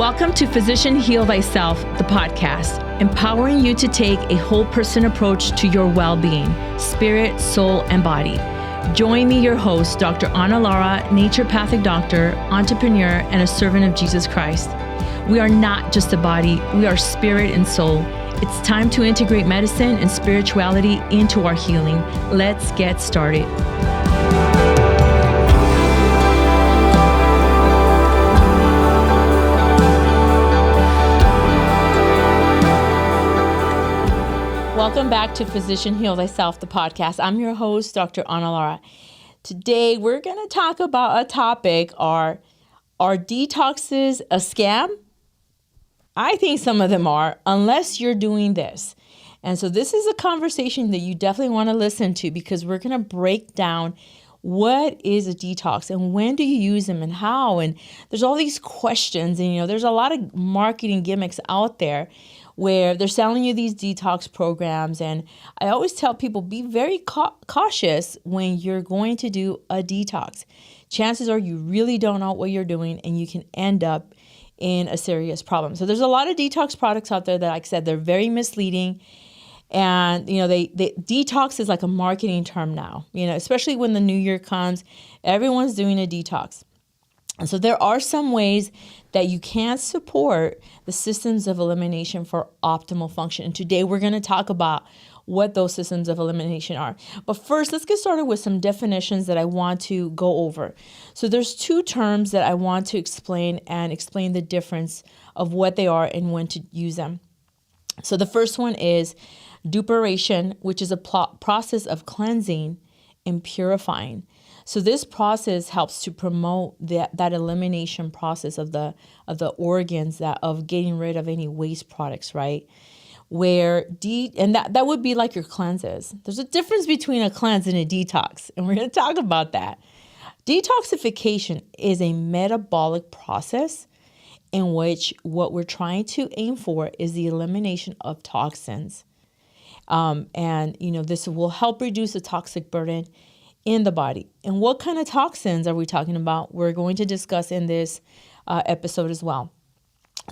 Welcome to Physician Heal Thyself, the podcast, empowering you to take a whole person approach to your well-being, spirit, soul, and body. Join me, your host, Dr. Ana Lara, naturopathic doctor, entrepreneur, and a servant of Jesus Christ. We are not just a body, we are spirit and soul. It's time to integrate medicine and spirituality into our healing. Let's get started. Welcome back to Physician Heal Thyself, the podcast. I'm your host, Dr. Ana Lara. Today, we're going to talk about a topic. Are detoxes a scam? I think some of them are, unless you're doing this. And so this is a conversation that you definitely want to listen to, because we're going to break down what is a detox and when do you use them and how. And there's all these questions, and there's a lot of marketing gimmicks out there where they're selling you these detox programs. And I always tell people, be very cautious when you're going to do a detox. Chances are you really don't know what you're doing, and you can end up in a serious problem. So there's a lot of detox products out there that, like I said, they're very misleading. And, they detox is like a marketing term now, especially when the new year comes, everyone's doing a detox. And so there are some ways that you can support the systems of elimination for optimal function. And today we're going to talk about what those systems of elimination are. But first, let's get started with some definitions that I want to go over. So there's two terms that I want to explain the difference of what they are and when to use them. So the first one is depuration, which is a process of cleansing and purifying. So this process helps to promote that elimination process of the organs, of getting rid of any waste products, right? And that would be like your cleanses. There's a difference between a cleanse and a detox, and we're going to talk about that. Detoxification is a metabolic process in which what we're trying to aim for is the elimination of toxins. This will help reduce the toxic burden in the body. And what kind of toxins are we talking about? We're going to discuss in this episode as well.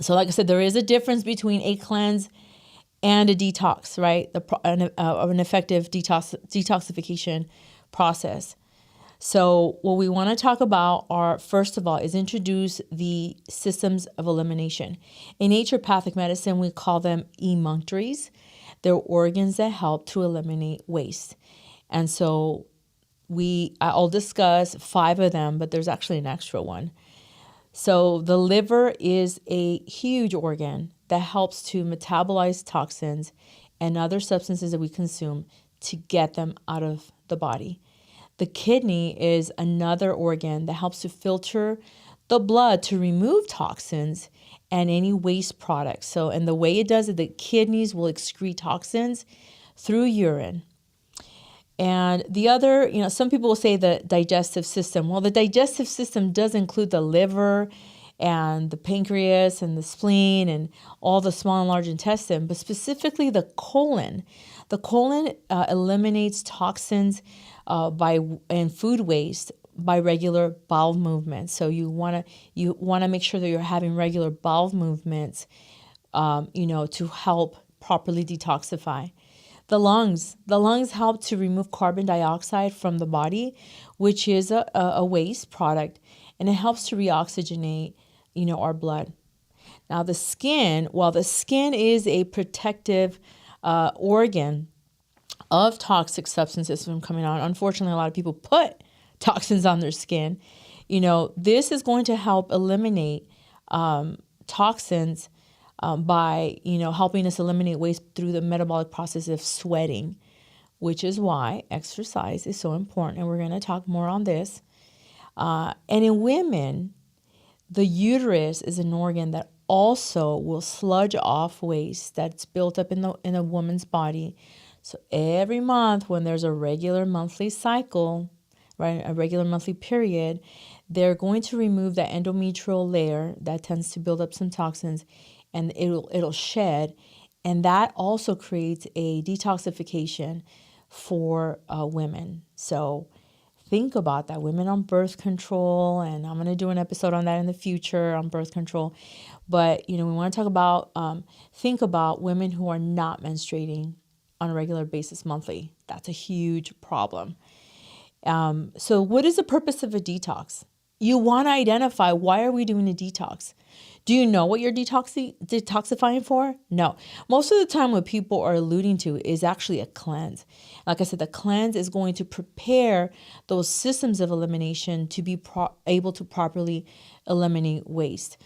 So like I said, there is a difference between a cleanse and a detox, right? An effective detoxification process. So what we want to talk about first of all, is introduce the systems of elimination. In naturopathic medicine, we call them emunctories. They're organs that help to eliminate waste. And so I'll discuss 5 of them, but there's actually an extra one. So the liver is a huge organ that helps to metabolize toxins and other substances that we consume to get them out of the body. The kidney is another organ that helps to filter the blood to remove toxins and any waste products. And the way it does it, the kidneys will excrete toxins through urine. And the other, some people will say the digestive system. Well, the digestive system does include the liver and the pancreas and the spleen and all the small and large intestine, but specifically the colon. The colon eliminates toxins and food waste by regular bowel movements. So you want to make sure that you're having regular bowel movements, to help properly detoxify. The lungs help to remove carbon dioxide from the body, which is a waste product, and it helps to reoxygenate, our blood. Now the skin, while the skin is a protective organ of toxic substances from coming out, unfortunately, a lot of people put toxins on their skin. This is going to help eliminate toxins by helping us eliminate waste through the metabolic process of sweating, which is why exercise is so important. And we're going to talk more on this. And in women, the uterus is an organ that also will sludge off waste that's built up in a woman's body. So every month when there's a regular monthly cycle, right, a regular monthly period, they're going to remove that endometrial layer that tends to build up some toxins, and it'll shed, and that also creates a detoxification for women. So think about that. Women on birth control, and I'm going to do an episode on that in the future on birth control. But, we want to talk about, think about women who are not menstruating on a regular basis monthly. That's a huge problem. So what is the purpose of a detox? You want to identify, why are we doing a detox? Do you know what you're detoxifying for? No. Most of the time what people are alluding to is actually a cleanse. Like I said, the cleanse is going to prepare those systems of elimination to be able to properly eliminate waste.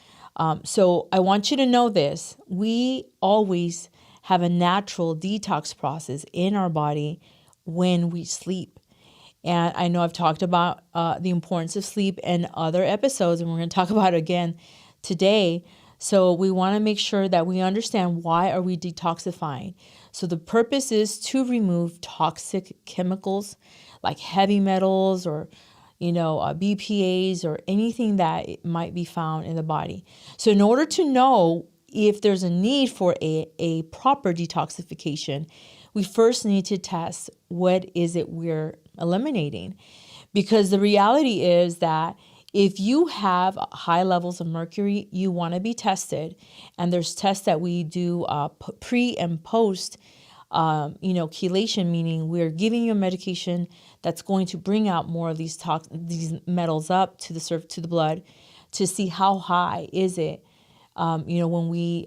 So I want you to know this. We always have a natural detox process in our body when we sleep. And I know I've talked about the importance of sleep in other episodes, and we're going to talk about it again today. So we want to make sure that we understand, why are we detoxifying? So the purpose is to remove toxic chemicals like heavy metals or BPAs or anything that might be found in the body. So in order to know if there's a need for a proper detoxification, we first need to test what is it we're eliminating. Because the reality is that if you have high levels of mercury, you want to be tested. And there's tests that we do pre and post chelation, meaning we're giving you a medication that's going to bring out more of these metals up to the blood, to see how high is it. When we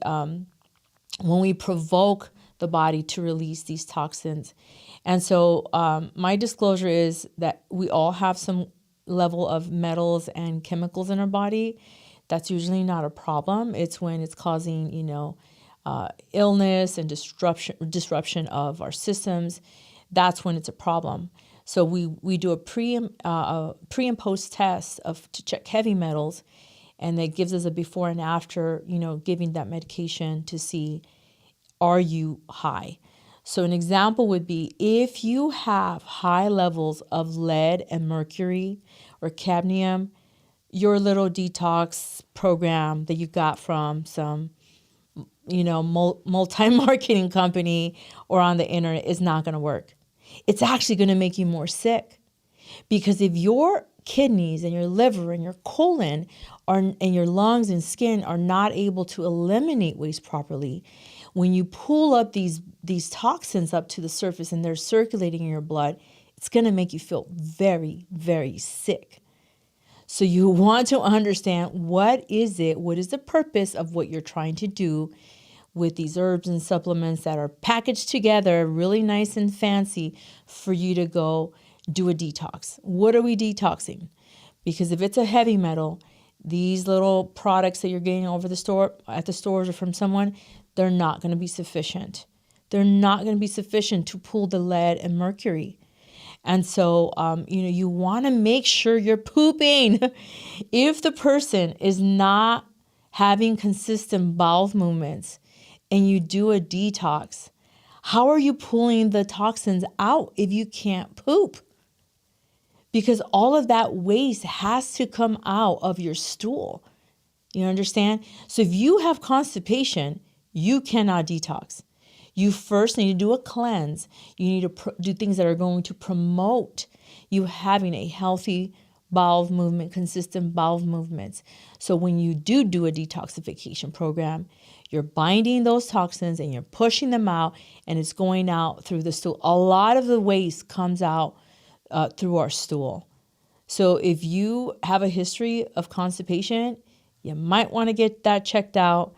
provoke the body to release these toxins. And so my disclosure is that we all have some level of metals and chemicals in our body. That's usually not a problem. It's when it's causing, illness and disruption of our systems. That's when it's a problem. So we do a pre and post test to check heavy metals, and that gives us a before and after, giving that medication to see, are you high? So an example would be, if you have high levels of lead and mercury or cadmium, your little detox program that you got from some, multi-marketing company or on the internet is not going to work. It's actually going to make you more sick. Because if your kidneys and your liver and your colon and your lungs and skin are not able to eliminate waste properly, when you pull up these toxins up to the surface and they're circulating in your blood, it's going to make you feel very, very sick. So you want to understand, what is the purpose of what you're trying to do with these herbs and supplements that are packaged together really nice and fancy for you to go do a detox. What are we detoxing? Because if it's a heavy metal, these little products that you're getting over at the stores or from someone, they're not going to be sufficient. They're not going to be sufficient to pull the lead and mercury. And so, you want to make sure you're pooping. If the person is not having consistent bowel movements and you do a detox, how are you pulling the toxins out if you can't poop? Because all of that waste has to come out of your stool. You understand? So if you have constipation, you cannot detox. You first need to do a cleanse. You need to do things that are going to promote you having a healthy bowel movement, consistent bowel movements. So when you do a detoxification program, you're binding those toxins and you're pushing them out, and it's going out through the stool. A lot of the waste comes out through our stool. So if you have a history of constipation, you might want to get that checked out,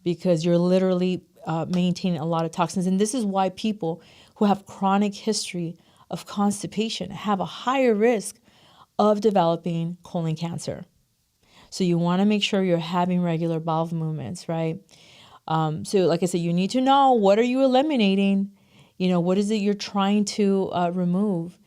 because you're literally maintaining a lot of toxins. And this is why people who have chronic history of constipation have a higher risk of developing colon cancer. So you want to make sure you're having regular bowel movements, right? So like I said, you need to know, what are you eliminating? What is it you're trying to remove?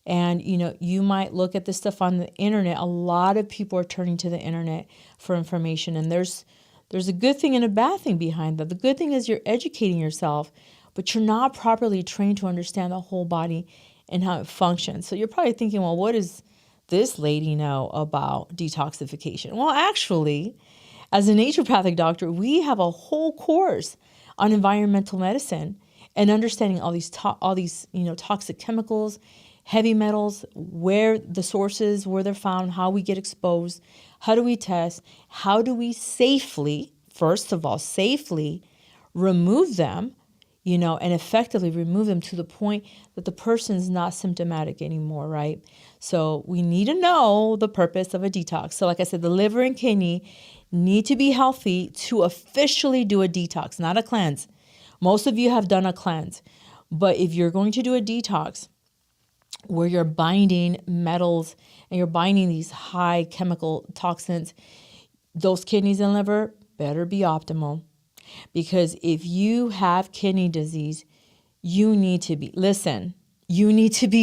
And, you might look at this stuff on the internet. A lot of people are turning to the internet for information, and there's a good thing and a bad thing behind that. The good thing is you're educating yourself, but you're not properly trained to understand the whole body and how it functions. So you're probably thinking, well, what does this lady know about detoxification? Well, actually, as a naturopathic doctor, we have a whole course on environmental medicine and understanding all these toxic chemicals, heavy metals, where the sources, where they're found, how we get exposed, how do we test, how do we safely, first of all, safely remove them, and effectively remove them to the point that the person's not symptomatic anymore, right? So we need to know the purpose of a detox. So like I said, the liver and kidney need to be healthy to officially do a detox, not a cleanse. Most of you have done a cleanse, but if you're going to do a detox where you're binding metals and you're binding these high chemical toxins, those kidneys and liver better be optimal. Because if you have kidney disease, you need to be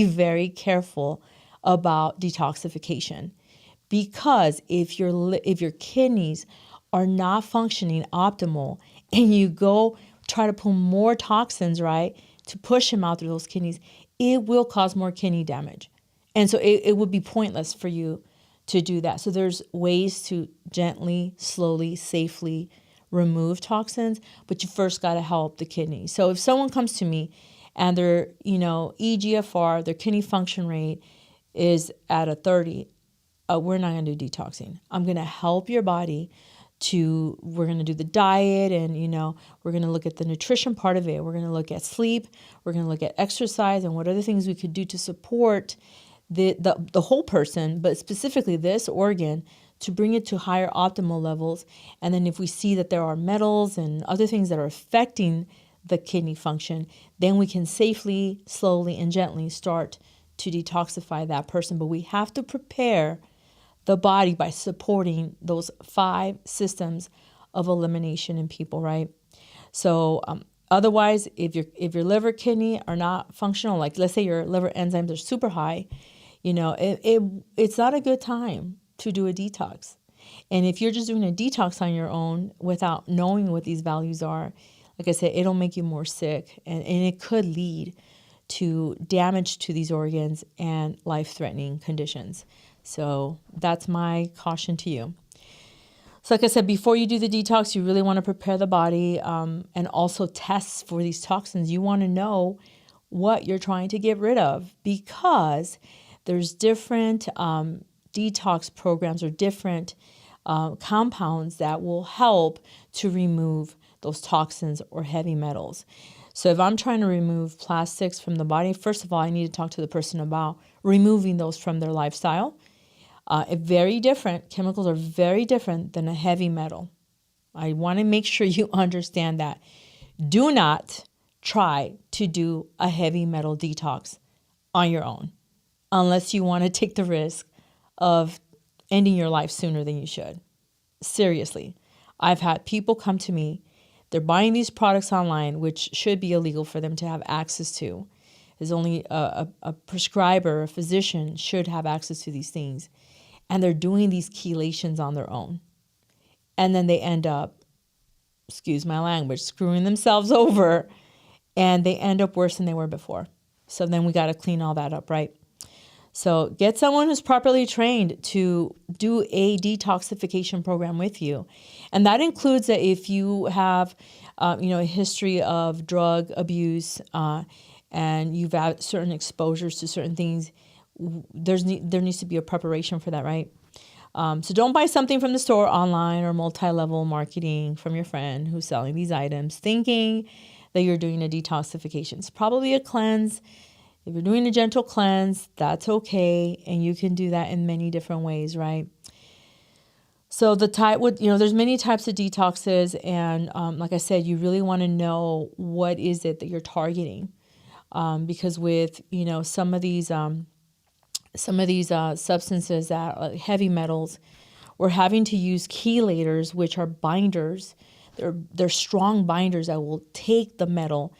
very careful about detoxification. Because if your kidneys are not functioning optimal and you go try to pull more toxins, right, to push them out through those kidneys, it will cause more kidney damage. And so it would be pointless for you to do that. So there's ways to gently, slowly, safely remove toxins, but you first got to help the kidney. So if someone comes to me and their, EGFR, their kidney function rate is at a 30, we're not going to do detoxing. I'm going to help your body we're going to do the diet and, we're going to look at the nutrition part of it. We're going to look at sleep. We're going to look at exercise and what other things we could do to support the whole person, but specifically this organ, to bring it to higher optimal levels. And then if we see that there are metals and other things that are affecting the kidney function, then we can safely, slowly, and gently start to detoxify that person. But we have to prepare the body by supporting those 5 systems of elimination in people, right? So otherwise, if your liver, kidney are not functional, like let's say your liver enzymes are super high, it's not a good time to do a detox. And if you're just doing a detox on your own without knowing what these values are, like I said, it'll make you more sick and it could lead to damage to these organs and life-threatening conditions. So that's my caution to you. So like I said, before you do the detox, you really want to prepare the body and also test for these toxins. You want to know what you're trying to get rid of because there's different detox programs or different compounds that will help to remove those toxins or heavy metals. So if I'm trying to remove plastics from the body, first of all, I need to talk to the person about removing those from their lifestyle. Chemicals are very different than a heavy metal. I want to make sure you understand that. Do not try to do a heavy metal detox on your own unless you want to take the risk of ending your life sooner than you should. Seriously. I've had people come to me. They're buying these products online, which should be illegal for them to have access to. There's only a prescriber, a physician should have access to these things. And they're doing these chelations on their own. And then they end up, excuse my language, screwing themselves over. And they end up worse than they were before. So then we got to clean all that up, right? So get someone who's properly trained to do a detoxification program with you. And that includes that if you have, a history of drug abuse and you've had certain exposures to certain things, there needs to be a preparation for that, right? So don't buy something from the store online or multi-level marketing from your friend who's selling these items thinking that you're doing a detoxification. It's probably a cleanse. If you're doing a gentle cleanse, that's okay. And you can do that in many different ways, right? So there's many types of detoxes. And like I said, you really want to know what is it that you're targeting. Because with, some of these substances that are heavy metals, we're having to use chelators, which are binders. They're strong binders that will take the metal.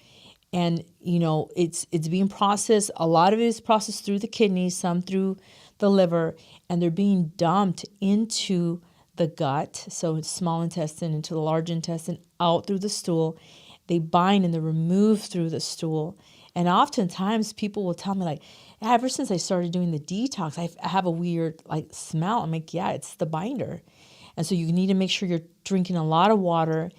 And, it's being processed. A lot of it is processed through the kidneys, some through the liver, and they're being dumped into the gut. So it's small intestine, into the large intestine, out through the stool. They bind and they're removed through the stool. And oftentimes people will tell me like, ever since I started doing the detox, I have a weird smell. I'm like, yeah, it's the binder. And so you need to make sure you're drinking a lot of water.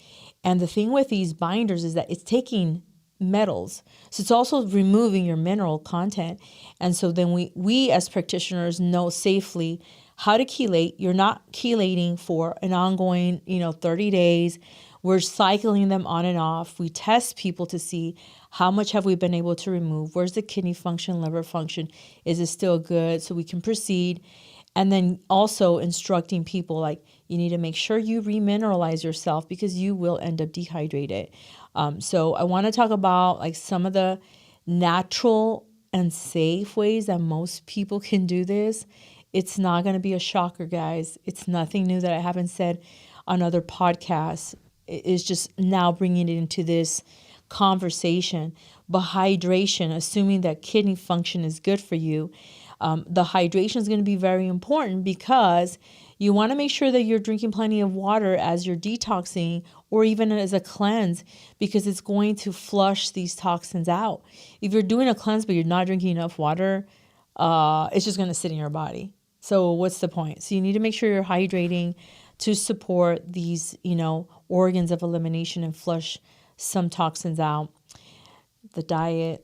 And the thing with these binders is that it's taking metals. So it's also removing your mineral content. And so then we as practitioners know safely how to chelate. You're not chelating for an ongoing, 30 days. We're cycling them on and off. We test people to see how much have we been able to remove. Where's the kidney function, liver function? Is it still good? So we can proceed. And then also instructing people like you need to make sure you remineralize yourself because you will end up dehydrated. So I want to talk about like some of the natural and safe ways that most people can do this. It's not going to be a shocker, guys. It's nothing new that I haven't said on other podcasts. It's just now bringing it into this conversation. But hydration, assuming that kidney function is good for you, the hydration is going to be very important because you want to make sure that you're drinking plenty of water as you're detoxing or even as a cleanse because it's going to flush these toxins out. If you're doing a cleanse but you're not drinking enough water, it's just going to sit in your body. So what's the point? So you need to make sure you're hydrating to support these, organs of elimination and flush some toxins out. The diet.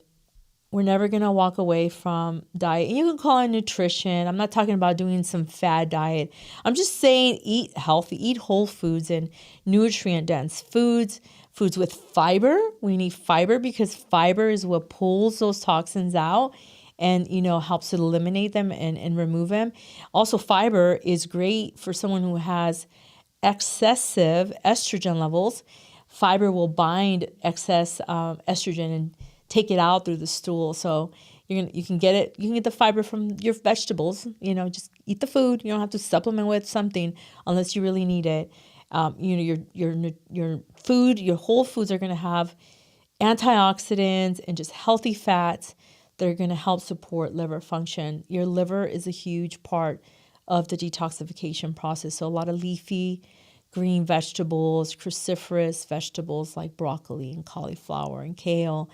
We're never going to walk away from diet. And you can call it nutrition. I'm not talking about doing some fad diet. I'm just saying eat healthy, eat whole foods and nutrient dense foods with fiber. We need fiber because fiber is what pulls those toxins out and, helps to eliminate them and remove them. Also, fiber is great for someone who has excessive estrogen levels. Fiber will bind excess estrogen and take it out through the stool. So you can get it. You can get the fiber from your vegetables. Just eat the food. You don't have to supplement with something unless you really need it. Your food, your whole foods are going to have antioxidants and just healthy fats that are going to help support liver function. Your liver is a huge part of the detoxification process. So a lot of leafy green vegetables, cruciferous vegetables like broccoli and cauliflower and kale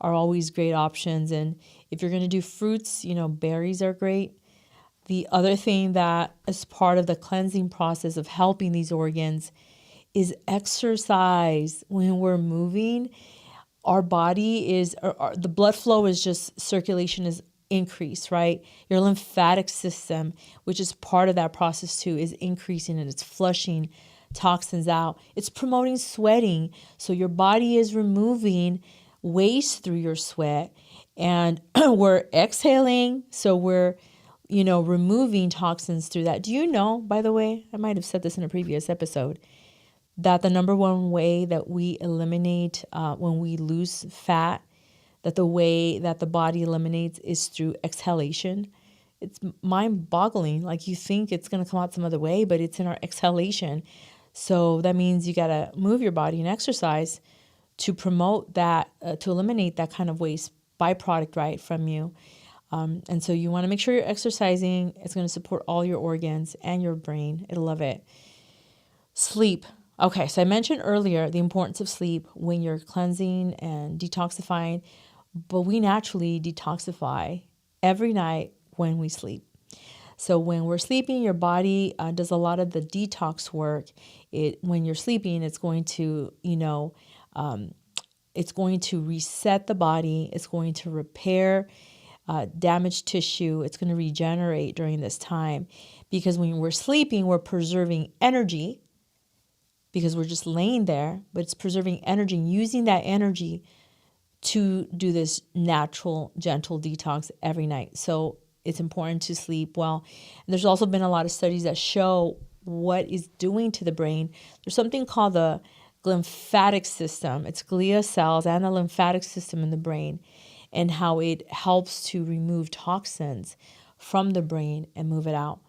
are always great options. And if you're going to do fruits, berries are great. The other thing that is part of the cleansing process of helping these organs is exercise. When we're moving, our body is, the blood flow is just, circulation is increased, right? Your lymphatic system, which is part of that process too, is increasing and it's flushing toxins out. It's promoting sweating. So your body is removing waste through your sweat and we're exhaling. So we're, removing toxins through that. Do you know, by the way, I might have said this in a previous episode, that the number one way that we eliminate when we lose fat, that the way that the body eliminates is through exhalation. It's mind-boggling. Like you think it's going to come out some other way, but it's in our exhalation. So that means you got to move your body and exercise to promote that, to eliminate that kind of waste byproduct, right, from you. And so you want to make sure you're exercising. It's going to support all your organs and your brain. It'll love it. Sleep. Okay, so I mentioned earlier the importance of sleep when you're cleansing and detoxifying, but we naturally detoxify every night when we sleep. So when we're sleeping, your body does a lot of the detox work. When you're sleeping, it's going to, it's going to reset the body. It's going to repair damaged tissue. It's going to regenerate during this time because when we're sleeping, we're preserving energy because we're just laying there, but it's preserving energy and using that energy to do this natural, gentle detox every night. So it's important to sleep well. And there's also been a lot of studies that show what is doing to the brain. There's something called the lymphatic system. It's glia cells and the lymphatic system in the brain and how it helps to remove toxins from the brain and move it out.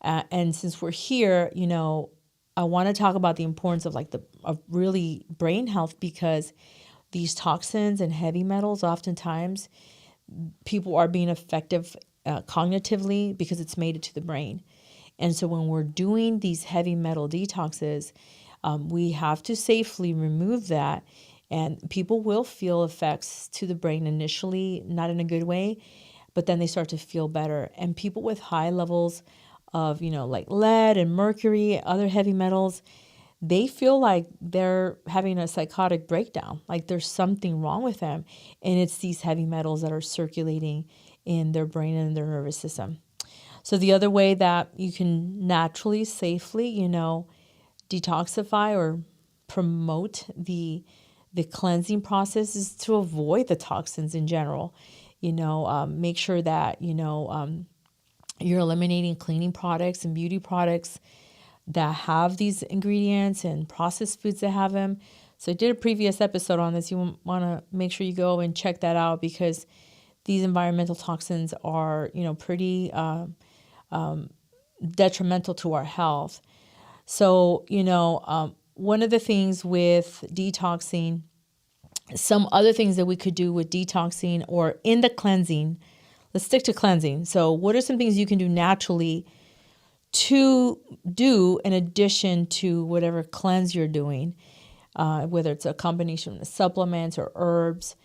And since we're here, I want to talk about the importance of of really brain health because these toxins and heavy metals, oftentimes people are being effective cognitively because it's made it to the brain. And so when we're doing these heavy metal detoxes, we have to safely remove that. And people will feel effects to the brain initially, not in a good way, but then they start to feel better. And people with high levels of, like lead and mercury, other heavy metals, they feel like they're having a psychotic breakdown, like there's something wrong with them. And it's these heavy metals that are circulating in their brain and their nervous system. So the other way that you can naturally, safely, detoxify or promote the cleansing process is to avoid the toxins in general. Make sure that, you're eliminating cleaning products and beauty products that have these ingredients and processed foods that have them. So I did a previous episode on this. You want to make sure you go and check that out, because these environmental toxins are, pretty detrimental to our health. So, one of the things with detoxing, some other things that we could do with detoxing or in the cleansing, let's stick to cleansing. So what are some things you can do naturally to do in addition to whatever cleanse you're doing, whether it's a combination of supplements or herbs?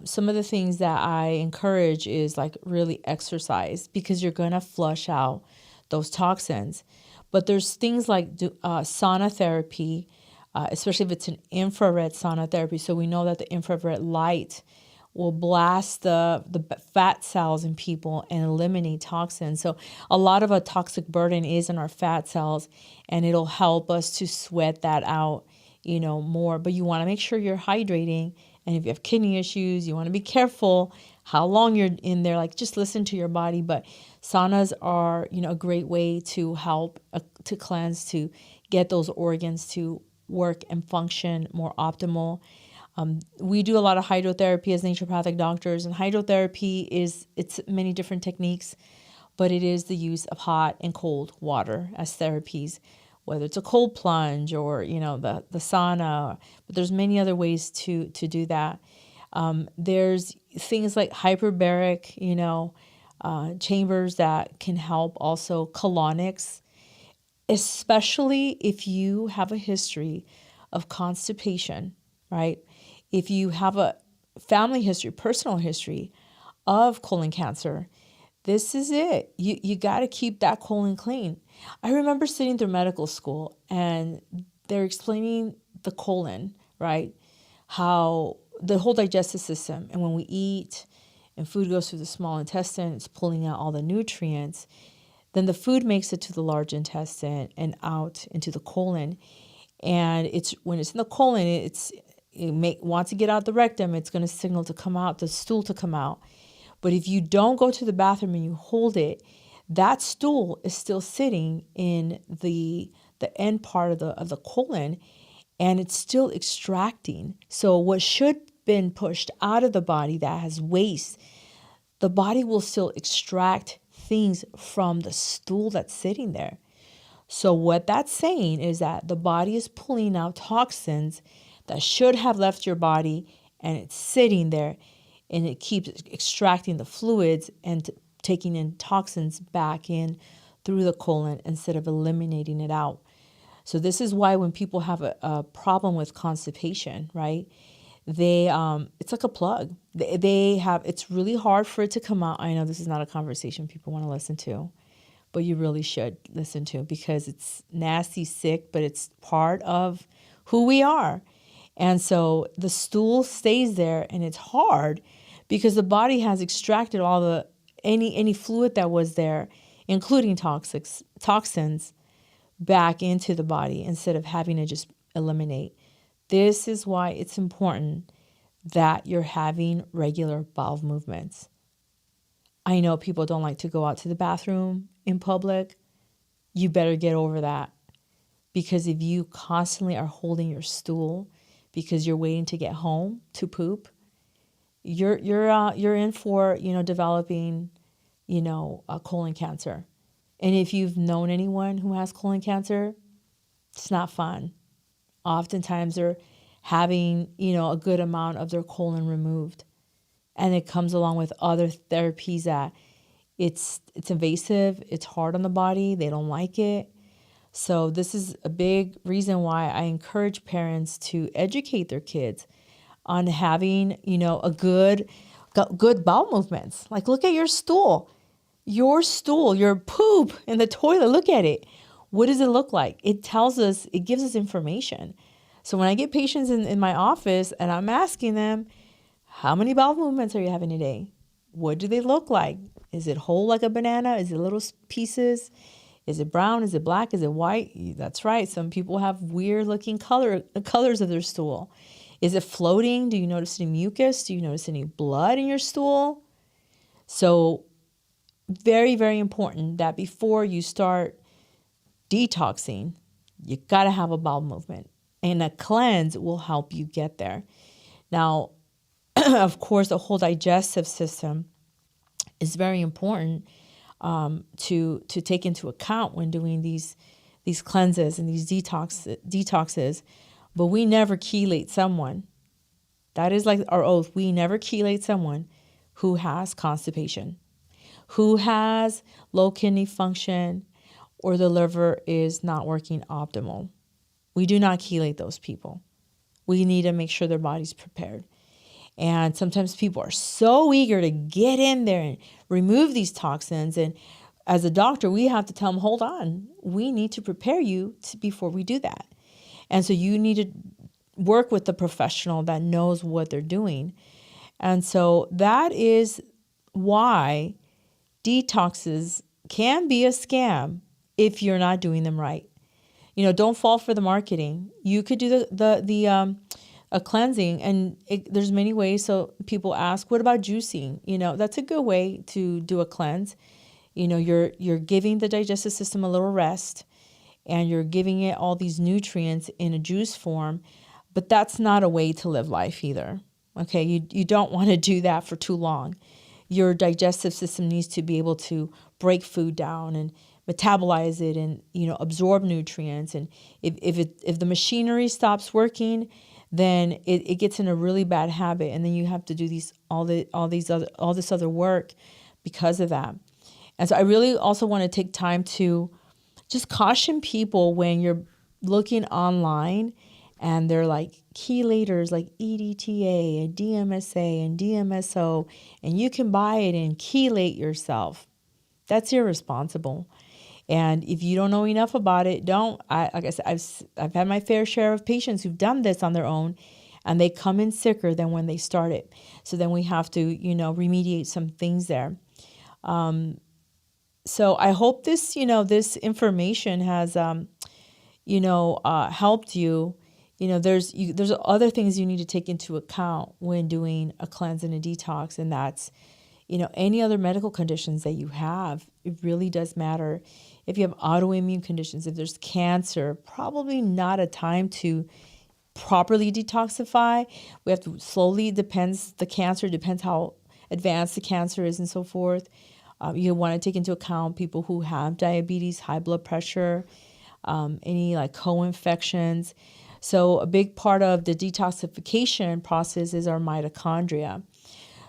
Some of the things that I encourage is like really exercise, because you're going to flush out those toxins. But there's things like sauna therapy, especially if it's an infrared sauna therapy. So we know that the infrared light will blast the fat cells in people and eliminate toxins. So a lot of a toxic burden is in our fat cells, and it'll help us to sweat that out, more. But you want to make sure you're hydrating. And if you have kidney issues, you want to be careful how long you're in there. Like, just listen to your body. But saunas are, a great way to help to cleanse, to get those organs to work and function more optimal. We do a lot of hydrotherapy as naturopathic doctors, and hydrotherapy it's many different techniques, but it is the use of hot and cold water as therapies, whether it's a cold plunge or, the sauna, but there's many other ways to do that. There's things like hyperbaric, chambers that can help, also colonics, especially if you have a history of constipation, right? If you have a family history, personal history of colon cancer, this is it. You got to keep that colon clean. I remember sitting through medical school and they're explaining the colon, right? How the whole digestive system, and when we eat and food goes through the small intestine, it's pulling out all the nutrients. Then the food makes it to the large intestine and out into the colon. And when it's in the colon, it wants to get out the rectum. It's going to signal to come out, the stool to come out. But if you don't go to the bathroom and you hold it, that stool is still sitting in the end part of the colon, and it's still extracting. So what should have been pushed out of the body that has waste, the body will still extract things from the stool that's sitting there. So what that's saying is that the body is pulling out toxins that should have left your body, and it's sitting there, and it keeps extracting the fluids and taking in toxins back in through the colon instead of eliminating it out. So this is why when people have a problem with constipation, right? It's like a plug. It's really hard for it to come out. I know this is not a conversation people want to listen to, but you really should listen to, because it's nasty, sick, but it's part of who we are. And so the stool stays there, and it's hard because the body has extracted all any fluid that was there, including toxins, back into the body instead of having to just eliminate. This is why it's important that you're having regular bowel movements. I know people don't like to go out to the bathroom in public. You better get over that, because if you constantly are holding your stool because you're waiting to get home to poop, you're in for developing a colon cancer. And if you've known anyone who has colon cancer, it's not fun. Oftentimes they're having a good amount of their colon removed, and it comes along with other therapies that it's invasive, it's hard on the body, they don't like it. So this is a big reason why I encourage parents to educate their kids on having, a good bowel movements. Like, look at your stool, your poop in the toilet. Look at it. What does it look like? It tells us, it gives us information. So when I get patients in my office and I'm asking them, how many bowel movements are you having a day? What do they look like? Is it whole like a banana? Is it little pieces? Is it brown? Is it black? Is it white? That's right. Some people have weird looking colors of their stool. Is it floating? Do you notice any mucus? Do you notice any blood in your stool? So very, very important that before you start detoxing, you got to have a bowel movement. And a cleanse will help you get there. Now, of course, the whole digestive system is very important to take into account when doing these cleanses and these detoxes. But we never chelate someone. That is like our oath. We never chelate someone who has constipation, who has low kidney function, or the liver is not working optimal. We do not chelate those people. We need to make sure their body's prepared. And sometimes people are so eager to get in there and remove these toxins. And as a doctor, we have to tell them, hold on, we need to prepare you before we do that. And so you need to work with the professional that knows what they're doing. And so that is why detoxes can be a scam if you're not doing them right. Don't fall for the marketing. You could do a cleansing, and there's many ways. So people ask, what about juicing? That's a good way to do a cleanse. You're giving the digestive system a little rest, and you're giving it all these nutrients in a juice form. But that's not a way to live life either. Okay, you don't want to do that for too long. Your digestive system needs to be able to break food down and metabolize it and absorb nutrients. And if the machinery stops working, then it gets in a really bad habit, and then you have to do all this other work because of that. And so I really also want to take time to just caution people when you're looking online and they're like chelators like EDTA and DMSA and DMSO, and you can buy it and chelate yourself. That's irresponsible. And if you don't know enough about it, don't. Like I said, I've had my fair share of patients who've done this on their own, and they come in sicker than when they started. So then we have to, remediate some things there. So I hope this, this information has, helped you. There's other things you need to take into account when doing a cleanse and a detox, and that's, any other medical conditions that you have. It really does matter. If you have autoimmune conditions, if there's cancer, probably not a time to properly detoxify. We have to slowly, depends how advanced the cancer is and so forth. You want to take into account people who have diabetes, high blood pressure, any like co-infections. So a big part of the detoxification process is our mitochondria.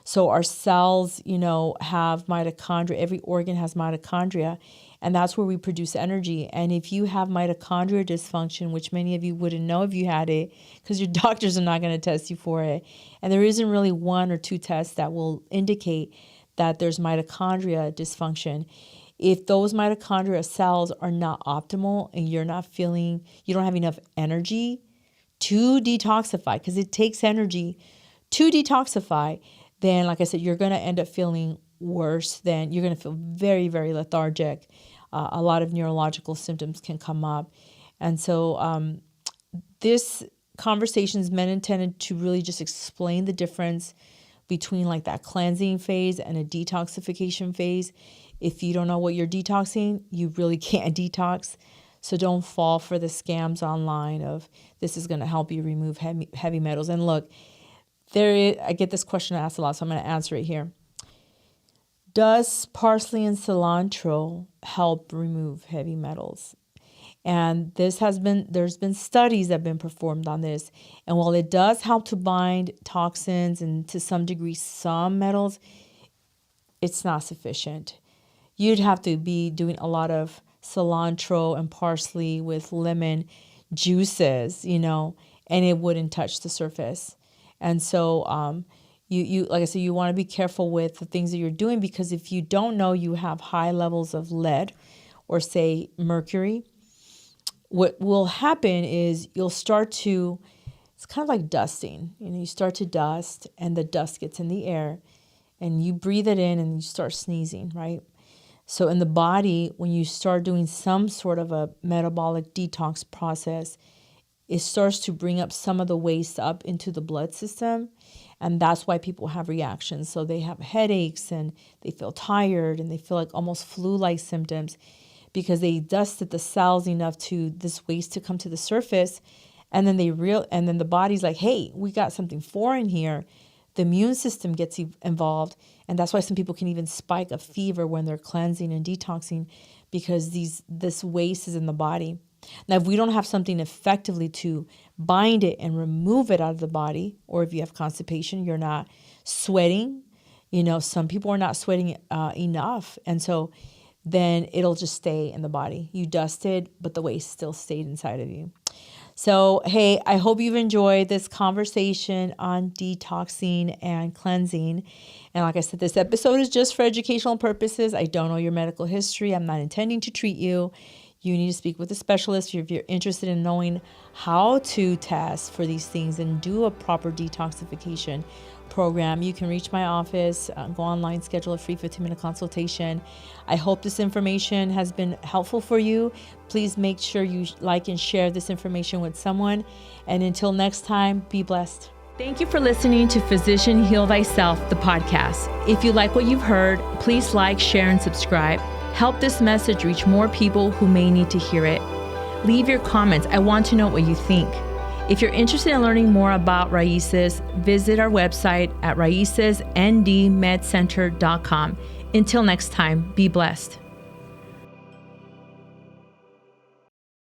So our cells, have mitochondria. Every organ has mitochondria, and that's where we produce energy. And if you have mitochondria dysfunction, which many of you wouldn't know if you had it, because your doctors are not going to test you for it, and there isn't really one or two tests that will indicate that there's mitochondria dysfunction. If those mitochondria cells are not optimal and you don't have enough energy to detoxify, because it takes energy to detoxify, then, like I said, you're going to end up feeling worse. Then you're going to feel very, very lethargic. A lot of neurological symptoms can come up. And so this conversation is meant intended to really just explain the difference between like that cleansing phase and a detoxification phase. If you don't know what you're detoxing, you really can't detox. So don't fall for the scams online of this is going to help you remove heavy metals. And look, I get this question asked a lot, so I'm going to answer it here. Does parsley and cilantro help remove heavy metals? And there's been studies that have been performed on this. And while it does help to bind toxins and to some degree some metals, it's not sufficient. You'd have to be doing a lot of cilantro and parsley with lemon juices, and it wouldn't touch the surface. And so you like I said, you want to be careful with the things that you're doing, because if you don't know you have high levels of lead or say mercury, what will happen is you'll start to, it's kind of like dusting. You start to dust and the dust gets in the air and you breathe it in and you start sneezing, right? So in the body, when you start doing some sort of a metabolic detox process, it starts to bring up some of the waste up into the blood system. And that's why people have reactions. So they have headaches and they feel tired and they feel like almost flu-like symptoms because they dusted the cells enough to this waste to come to the surface. And then the body's like, hey, we got something foreign here. The immune system gets involved. And that's why some people can even spike a fever when they're cleansing and detoxing because this waste is in the body. Now, if we don't have something effectively to bind it and remove it out of the body, or if you have constipation, you're not sweating, some people are not sweating enough. And so then it'll just stay in the body. You dusted, but the waste still stayed inside of you. So, hey, I hope you've enjoyed this conversation on detoxing and cleansing. And like I said, this episode is just for educational purposes. I don't know your medical history. I'm not intending to treat you. You need to speak with a specialist if you're interested in knowing how to test for these things and do a proper detoxification program. You can reach my office, go online, schedule a free 15-minute consultation. I hope this information has been helpful for you. Please make sure you like and share this information with someone. And until next time, be blessed. Thank you for listening to Physician Heal Thyself, the podcast. If you like what you've heard, please like, share, and subscribe. Help this message reach more people who may need to hear it. Leave your comments. I want to know what you think. If you're interested in learning more about Raíces, visit our website at raicesndmedcenter.com. Until next time, be blessed.